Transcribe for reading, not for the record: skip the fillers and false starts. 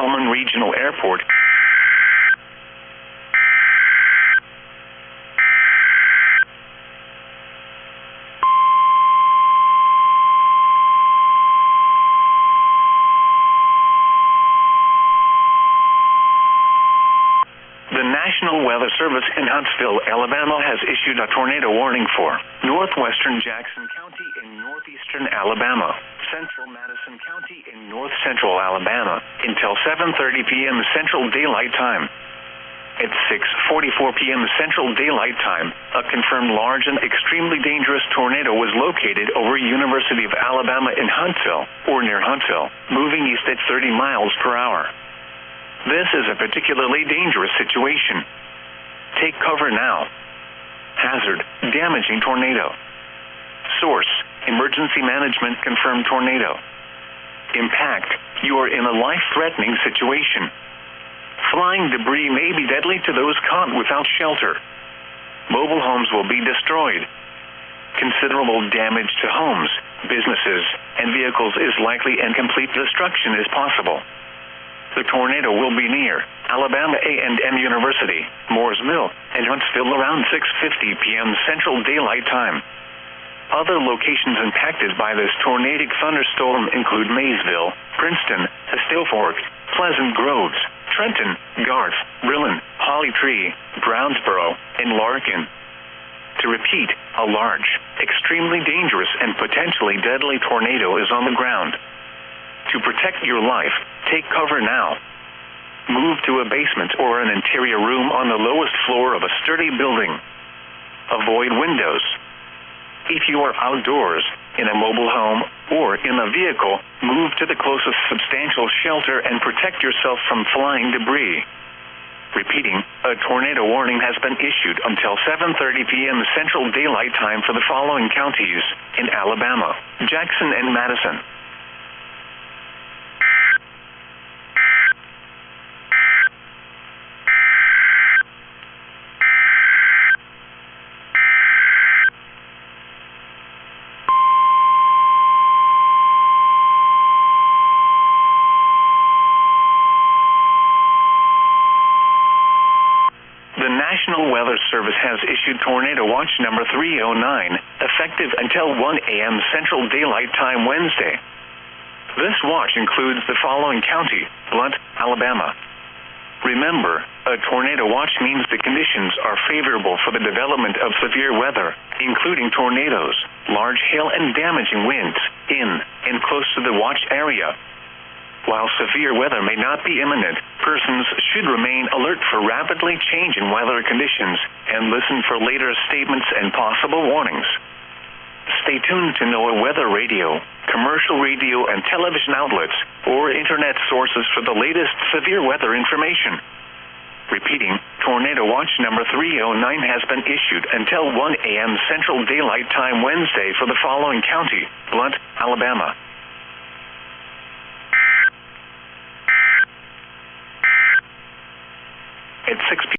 Cullman Regional Airport. The National Weather Service in Huntsville, Alabama has issued a tornado warning for northwestern Jackson County in northeastern Alabama, central Madison County in north central Alabama, until 7:30 p.m. Central Daylight Time. At 6:44 p.m. Central Daylight Time, a confirmed large and extremely dangerous tornado was located over University of Alabama in Huntsville, or near Huntsville, moving east at 30 miles per hour. This is a particularly dangerous situation. Take cover now. Hazard, damaging tornado. Source, emergency management confirmed tornado. Impact, you are in a life-threatening situation. Flying debris may be deadly to those caught without shelter. Mobile homes will be destroyed. Considerable damage to homes, businesses, and vehicles is likely, and complete destruction is possible. The tornado will be near Alabama A&M University, Moores Mill, and Huntsville around 6:50 p.m. Central Daylight Time. Other locations impacted by this tornadic thunderstorm include Maysville, Princeton, Estelle Fork, Pleasant Groves, Trenton, Garth, Brillen, Holly Tree, Brownsboro, and Larkin. To repeat, a large, extremely dangerous, and potentially deadly tornado is on the ground. To protect your life, take cover now. Move to a basement or an interior room on the lowest floor of a sturdy building. Avoid windows. If you are outdoors, in a mobile home, or in a vehicle, move to the closest substantial shelter and protect yourself from flying debris. Repeating, a tornado warning has been issued until 7:30 p.m. Central Daylight Time for the following counties in Alabama: Jackson and Madison. The National Weather Service has issued Tornado Watch number 309, effective until 1 a.m. Central Daylight Time Wednesday. This watch includes the following county: Blount, Alabama. Remember, a tornado watch means the conditions are favorable for the development of severe weather, including tornadoes, large hail, and damaging winds in and close to the watch area. While severe weather may not be imminent, persons should remain alert for rapidly changing weather conditions and listen for later statements and possible warnings. Stay tuned to NOAA Weather Radio, commercial radio and television outlets, or internet sources for the latest severe weather information. Repeating, Tornado Watch number 309 has been issued until 1 a.m. Central Daylight Time Wednesday for the following county: Blount, Alabama. At 6 p.m.